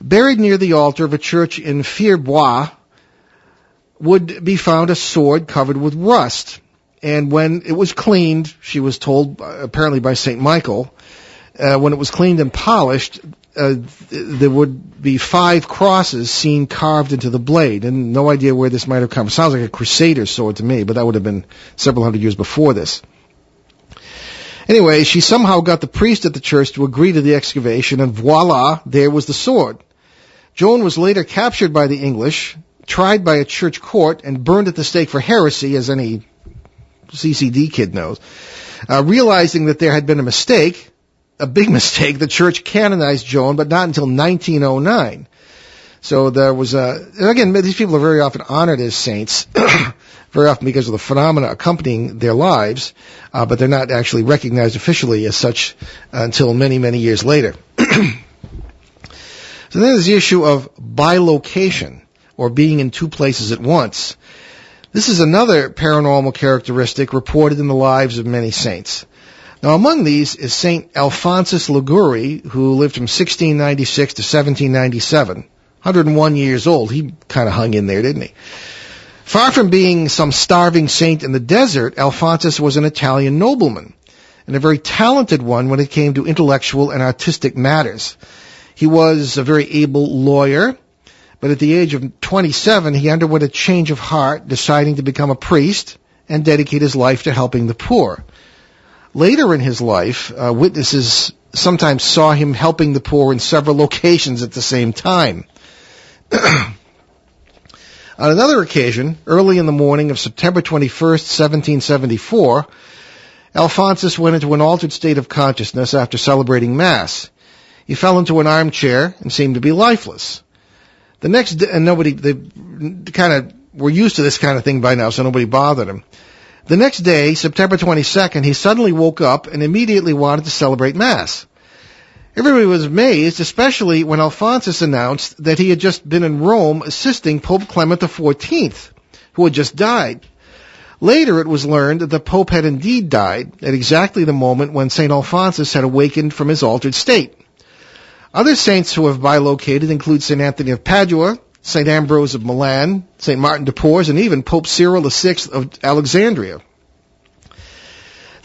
Buried near the altar of a church in Fierbois would be found a sword covered with rust. And when it was cleaned, she was told, apparently by St. Michael, when it was cleaned and polished, there would be 5 crosses seen carved into the blade. And no idea where this might have come. It sounds like a crusader sword to me, but that would have been several hundred years before this. Anyway, she somehow got the priest at the church to agree to the excavation, and voila, there was the sword. Joan was later captured by the English, tried by a church court, and burned at the stake for heresy, as any CCD kid knows. Realizing that there had been a big mistake, the church canonized Joan, but not until 1909. So there was again, these people are very often honored as saints, very often because of the phenomena accompanying their lives, but they're not actually recognized officially as such until many, many years later. So then there's the issue of bilocation, or being in 2 places at once. This is another paranormal characteristic reported in the lives of many saints. Now, among these is Saint Alphonsus Liguori, who lived from 1696 to 1797, 101 years old. He kind of hung in there, didn't he? Far from being some starving saint in the desert, Alphonsus was an Italian nobleman, and a very talented one when it came to intellectual and artistic matters. He was a very able lawyer, but at the age of 27, he underwent a change of heart, deciding to become a priest and dedicate his life to helping the poor. Later in his life, witnesses sometimes saw him helping the poor in several locations at the same time. On another occasion, early in the morning of September 21st, 1774, Alphonsus went into an altered state of consciousness after celebrating Mass. He fell into an armchair and seemed to be lifeless. The next day, and they kind of were used to this kind of thing by now, so nobody bothered him. The next day, September 22nd, he suddenly woke up and immediately wanted to celebrate Mass. Everybody was amazed, especially when Alphonsus announced that he had just been in Rome assisting Pope Clement XIV, who had just died. Later, it was learned that the Pope had indeed died at exactly the moment when St. Alphonsus had awakened from his altered state. Other saints who have bilocated include St. Anthony of Padua, St. Ambrose of Milan, St. Martin de Porres, and even Pope Cyril VI of Alexandria.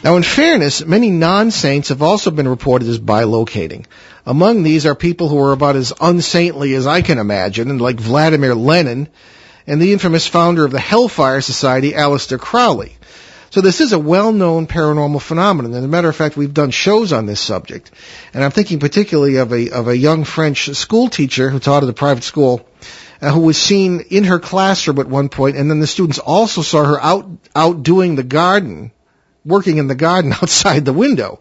Now, in fairness, many non-saints have also been reported as bilocating. Among these are people who are about as unsaintly as I can imagine, like Vladimir Lenin and the infamous founder of the Hellfire Society, Aleister Crowley. So this is a well-known paranormal phenomenon. As a matter of fact, we've done shows on this subject. And I'm thinking particularly of a young French school teacher who taught at a private school, who was seen in her classroom at one point, and then the students also saw her out doing the garden, working in the garden outside the window.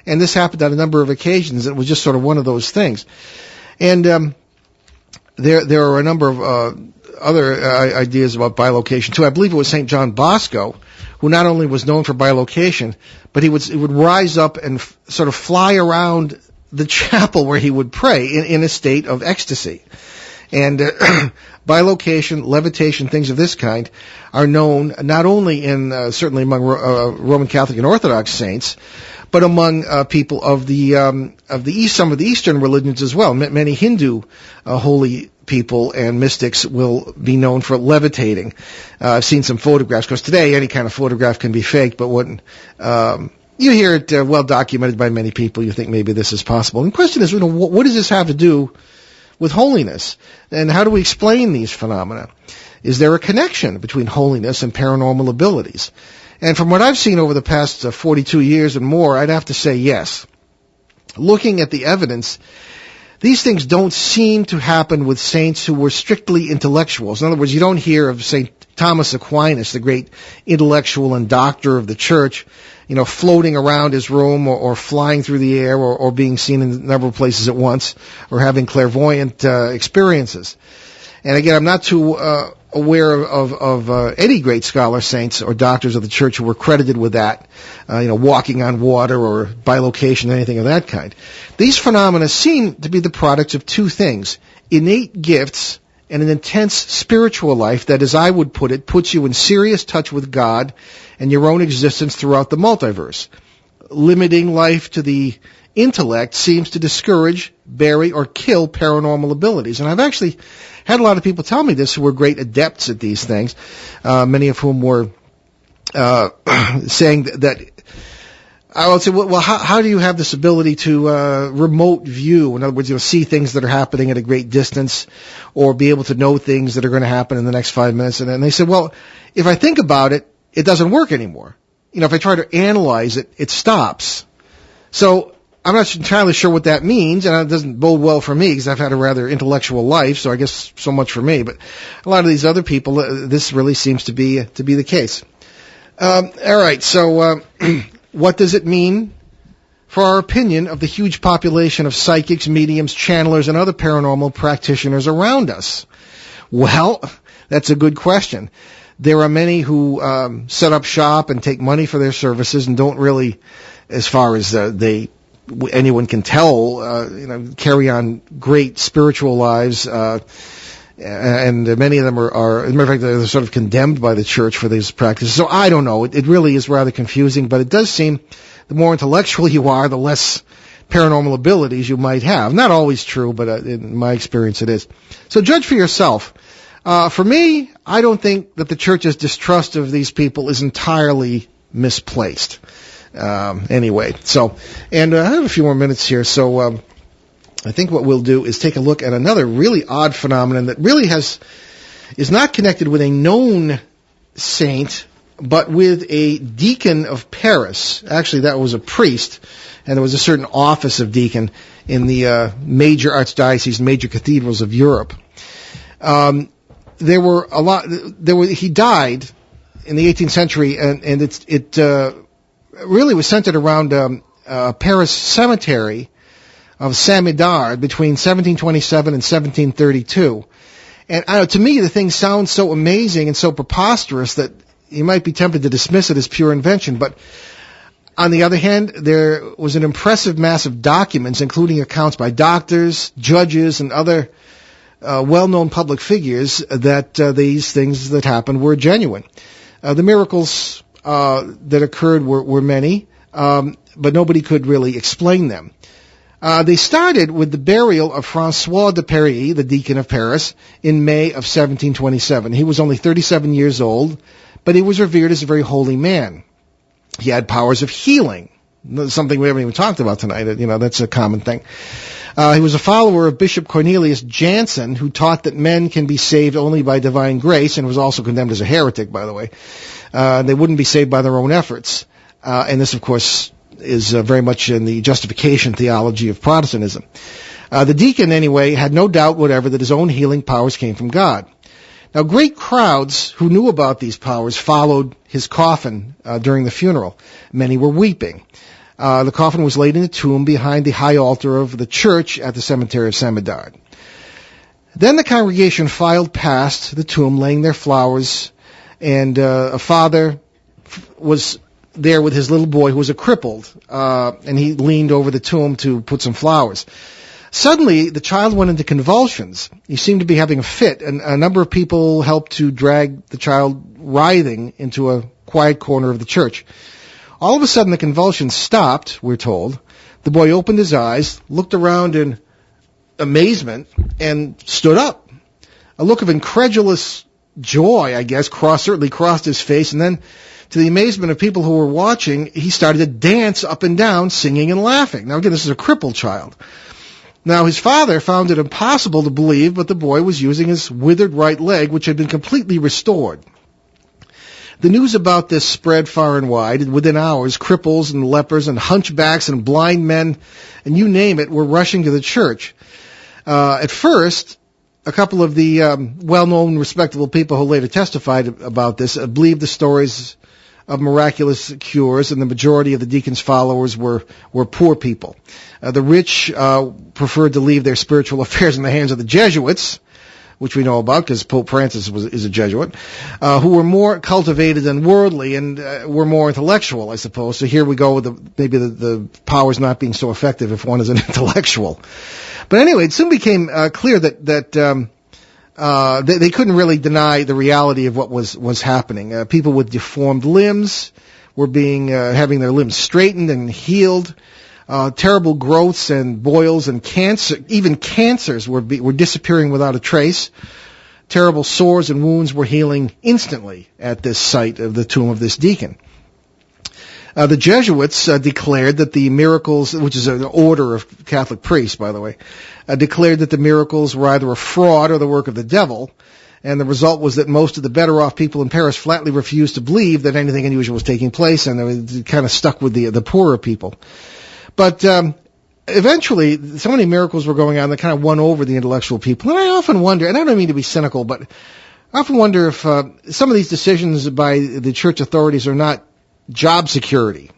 And this happened on a number of occasions. It was just sort of one of those things. And there are a number of other ideas about bilocation, too. I believe it was St. John Bosco, who not only was known for bilocation, but he would rise up and sort of fly around the chapel where he would pray in a state of ecstasy. And bilocation, levitation, things of this kind are known not only in certainly among Roman Catholic and Orthodox saints, but among people of the East, some of the Eastern religions as well. Many Hindu holy people and mystics will be known for levitating. I've seen some photographs, because today any kind of photograph can be faked, but when you hear it well documented by many people, you think maybe this is possible. And the question is, what does this have to do with holiness? And how do we explain these phenomena? Is there a connection between holiness and paranormal abilities? And from what I've seen over the past 42 years and more, I'd have to say yes. Looking at the evidence, these things don't seem to happen with saints who were strictly intellectuals. In other words, you don't hear of St. Thomas Aquinas, the great intellectual and doctor of the church, floating around his room or flying through the air or being seen in a number of places at once or having clairvoyant experiences. And again, I'm not too aware of any great scholar saints or doctors of the church who were credited with that, walking on water or bilocation, anything of that kind. These phenomena seem to be the products of two things: innate gifts and an intense spiritual life that, as I would put it, puts you in serious touch with God and your own existence throughout the multiverse. Limiting life to the intellect seems to discourage, bury, or kill paranormal abilities. And I've actually had a lot of people tell me this who were great adepts at these things, many of whom were saying that I would say, well, how do you have this ability to remote view? In other words, see things that are happening at a great distance, or be able to know things that are going to happen in the next 5 minutes. And then they said, well, if I think about it, it doesn't work anymore. If I try to analyze it, it stops. So I'm not entirely sure what that means, and it doesn't bode well for me because I've had a rather intellectual life, so I guess so much for me. But a lot of these other people, this really seems to be the case. All right, so what does it mean for our opinion of the huge population of psychics, mediums, channelers, and other paranormal practitioners around us? Well, that's a good question. There are many who set up shop and take money for their services and don't really, as far as anyone can tell, carry on great spiritual lives, and many of them are, as a matter of fact, they're sort of condemned by the church for these practices. So I don't know. It really is rather confusing, but it does seem the more intellectual you are, the less paranormal abilities you might have. Not always true, but in my experience it is. So judge for yourself. For me, I don't think that the church's distrust of these people is entirely misplaced. Anyway, so, and I have a few more minutes here, so I think what we'll do is take a look at another really odd phenomenon that really is not connected with a known saint, but with a deacon of Paris. Actually, that was a priest, and there was a certain office of deacon in the major archdioceses, major cathedrals of Europe. there were a lot. He died in the 18th century, and it really was centered around Paris cemetery of Saint-Médard between 1727 and 1732. And to me, the thing sounds so amazing and so preposterous that you might be tempted to dismiss it as pure invention. But on the other hand, there was an impressive mass of documents, including accounts by doctors, judges, and other well-known public figures that these things that happened were genuine. The miracles that occurred were many, but nobody could really explain them. They started with the burial of François de Paris, the deacon of Paris, in May of 1727. He was only 37 years old, but he was revered as a very holy man. He had powers of healing, something we haven't even talked about tonight. That's a common thing. He was a follower of Bishop Cornelius Jansen, who taught that men can be saved only by divine grace, and was also condemned as a heretic, by the way. They wouldn't be saved by their own efforts. And this, of course, is very much in the justification theology of Protestantism. The deacon, anyway, had no doubt whatever that his own healing powers came from God. Now, great crowds who knew about these powers followed his coffin during the funeral. Many were weeping. The coffin was laid in a tomb behind the high altar of the church at the cemetery of Saint-Médard. Then the congregation filed past the tomb, laying their flowers, and a father was there with his little boy, who was a crippled, and he leaned over the tomb to put some flowers. Suddenly, the child went into convulsions. He seemed to be having a fit, and a number of people helped to drag the child writhing into a quiet corner of the church. All of a sudden, the convulsions stopped, we're told. The boy opened his eyes, looked around in amazement, and stood up. A look of incredulous joy, I guess, certainly crossed his face, and then, to the amazement of people who were watching, he started to dance up and down, singing and laughing. Now, again, this is a crippled child. Now, his father found it impossible to believe, but the boy was using his withered right leg, which had been completely restored. The news about this spread far and wide, and within hours, cripples and lepers and hunchbacks and blind men, and you name it, were rushing to the church. At first, a couple of the well-known, respectable people who later testified about this believed the stories of miraculous cures, and the majority of the deacon's followers were poor people. The rich preferred to leave their spiritual affairs in the hands of the Jesuits, which we know about because Pope Francis is a Jesuit, who were more cultivated and worldly and were more intellectual, I suppose. So here we go with maybe the powers not being so effective if one is an intellectual. But anyway, it soon became clear that they couldn't really deny the reality of what was happening. People with deformed limbs were having their limbs straightened and healed. Terrible growths and boils and cancer, even cancers were disappearing without a trace. Terrible sores and wounds were healing instantly at this site of the tomb of this deacon. The Jesuits declared that the miracles, which is an order of Catholic priests, by the way, declared that the miracles were either a fraud or the work of the devil, and the result was that most of the better-off people in Paris flatly refused to believe that anything unusual was taking place, and they kind of stuck with the poorer people. But eventually, so many miracles were going on that kind of won over the intellectual people. And I often wonder, and I don't mean to be cynical, but I often wonder if some of these decisions by the church authorities are not job security.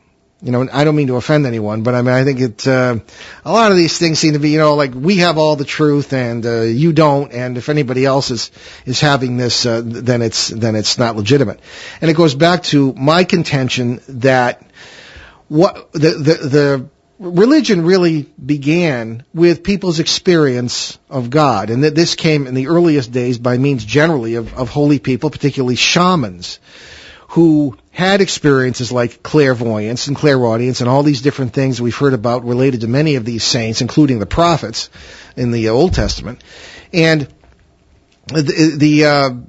I don't mean to offend anyone, but I think a lot of these things seem to be, like we have all the truth and you don't, and if anybody else is having this, then it's not legitimate. And it goes back to my contention that what the religion really began with people's experience of God, and that this came in the earliest days by means generally of holy people, particularly shamans, who had experiences like clairvoyance and clairaudience and all these different things we've heard about related to many of these saints, including the prophets in the Old Testament. And the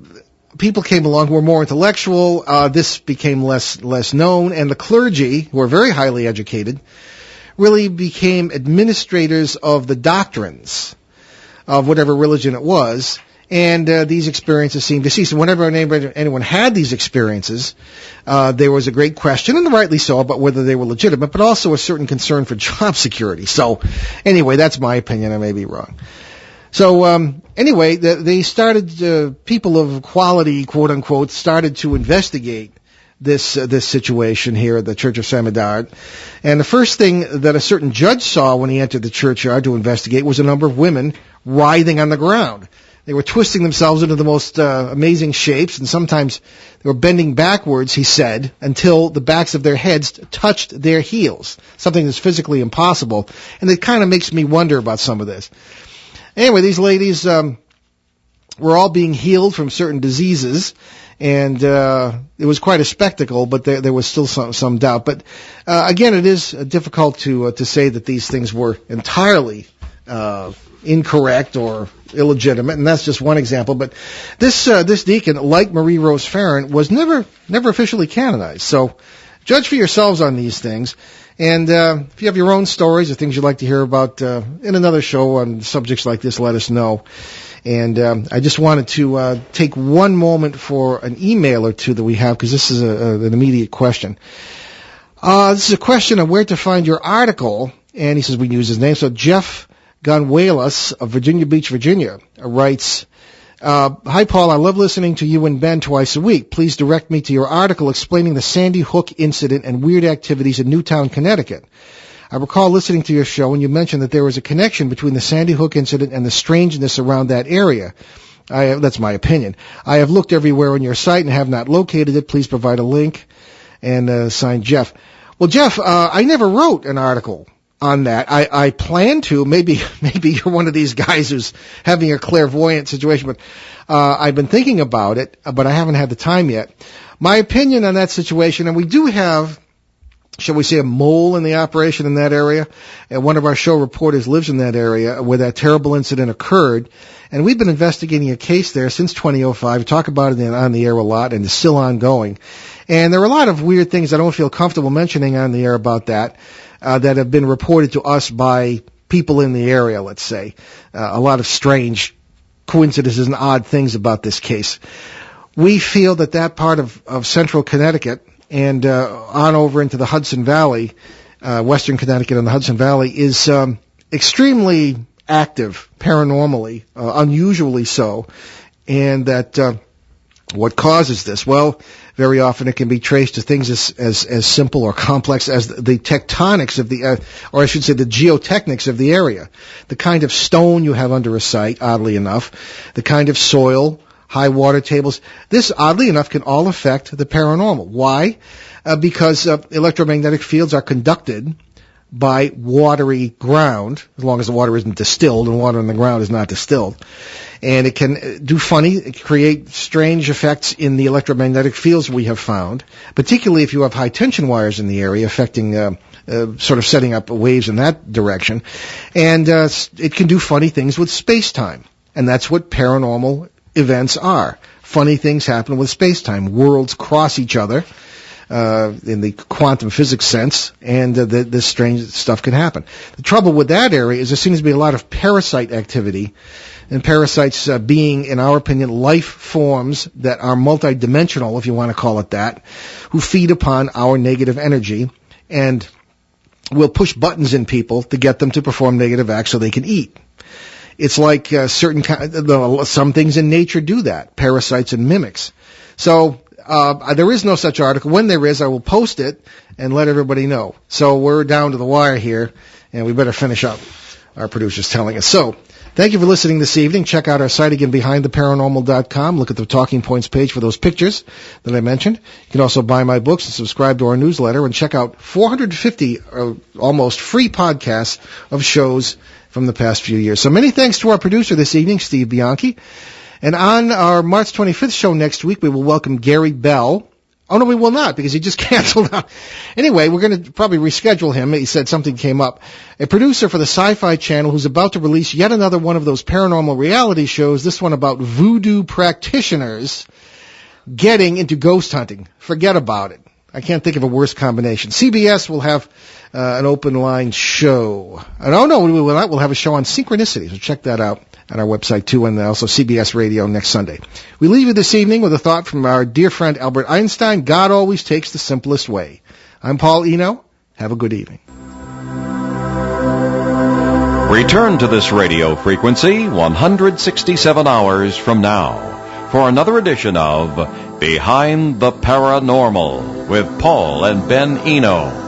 people came along who were more intellectual. This became less known, and the clergy, who are very highly educated, really became administrators of the doctrines of whatever religion it was, and these experiences seemed to cease. And whenever anyone had these experiences, there was a great question, and rightly so, about whether they were legitimate, but also a certain concern for job security. So, anyway, that's my opinion. I may be wrong. So anyway, they started, people of quality, quote unquote, started to investigate this situation here at the Church of Saint Medard. And the first thing that a certain judge saw when he entered the churchyard to investigate was a number of women writhing on the ground. They were twisting themselves into the most amazing shapes, and sometimes they were bending backwards, he said, until the backs of their heads touched their heels, something that's physically impossible. And it kind of makes me wonder about some of this. Anyway, these ladies were all being healed from certain diseases, and it was quite a spectacle, but there was still some doubt. But again, it is difficult to say that these things were entirely incorrect or illegitimate, and that's just one example. But this deacon, like Marie Rose Farron, was never officially canonized. So judge for yourselves on these things. And if you have your own stories or things you'd like to hear about in another show on subjects like this, let us know. And I just wanted to take one moment for an email or two that we have, because this is an immediate question. This is a question of where to find your article, and he says we can use his name. So Jeff Gonwalas of Virginia Beach, Virginia, writes, Hi, Paul. I love listening to you and Ben twice a week. Please direct me to your article explaining the Sandy Hook incident and weird activities in Newtown, Connecticut. I recall listening to your show and you mentioned that there was a connection between the Sandy Hook incident and the strangeness around that area. That's my opinion. I have looked everywhere on your site and have not located it. Please provide a link. And signed Jeff. Well, Jeff, I never wrote an article on that. I plan to. Maybe you're one of these guys who's having a clairvoyant situation, but I've been thinking about it, but I haven't had the time yet. My opinion on that situation, and we do have, shall we say, a mole in the operation in that area, and one of our show reporters lives in that area where that terrible incident occurred, and we've been investigating a case there since 2005. We talk about it on the air a lot, and it's still ongoing. And there are a lot of weird things I don't feel comfortable mentioning on the air about that have been reported to us by people in the area, let's say. A lot of strange coincidences and odd things about this case. We feel that part of central Connecticut and on over into the Hudson Valley, western Connecticut and the Hudson Valley, is extremely active paranormally, unusually so, and that what causes this? Well, very often it can be traced to things as simple or complex as the tectonics of the, or I should say the geotechnics of the area. The kind of stone you have under a site, oddly enough, the kind of soil, high water tables. This, oddly enough, can all affect the paranormal. Why? Because electromagnetic fields are conducted by watery ground, as long as the water isn't distilled, and water on the ground is not distilled. And it can create strange effects in the electromagnetic fields we have found, particularly if you have high tension wires in the area affecting, sort of setting up waves in that direction. And it can do funny things with space-time. And that's what paranormal events are. Funny things happen with space-time. Worlds cross each other in the quantum physics sense, and this strange stuff can happen. The trouble with that area is there seems to be a lot of parasite activity, and parasites being, in our opinion, life forms that are multidimensional, if you want to call it that, who feed upon our negative energy and will push buttons in people to get them to perform negative acts so they can eat. It's like some things in nature do that, parasites and mimics. So there is no such article. When there is, I will post it and let everybody know. So we're down to the wire here, and we better finish up. Our producer's telling us. So, thank you for listening this evening. Check out our site again, BehindTheParanormal.com. Look at the Talking Points page for those pictures that I mentioned. You can also buy my books and subscribe to our newsletter and check out 450 almost free podcasts of shows from the past few years. So many thanks to our producer this evening, Steve Bianchi. And on our March 25th show next week, we will welcome Gary Bell. Oh, no, we will not, because he just canceled out. Anyway, we're going to probably reschedule him. He said something came up. A producer for the Sci-Fi Channel who's about to release yet another one of those paranormal reality shows, this one about voodoo practitioners getting into ghost hunting. Forget about it. I can't think of a worse combination. CBS will have an open line show. Oh, no, we will not. We'll have a show on synchronicity, so check that out on our website, too, and also CBS Radio next Sunday. We leave you this evening with a thought from our dear friend Albert Einstein: God always takes the simplest way. I'm Paul Eno. Have a good evening. Return to this radio frequency 167 hours from now for another edition of Behind the Paranormal with Paul and Ben Eno.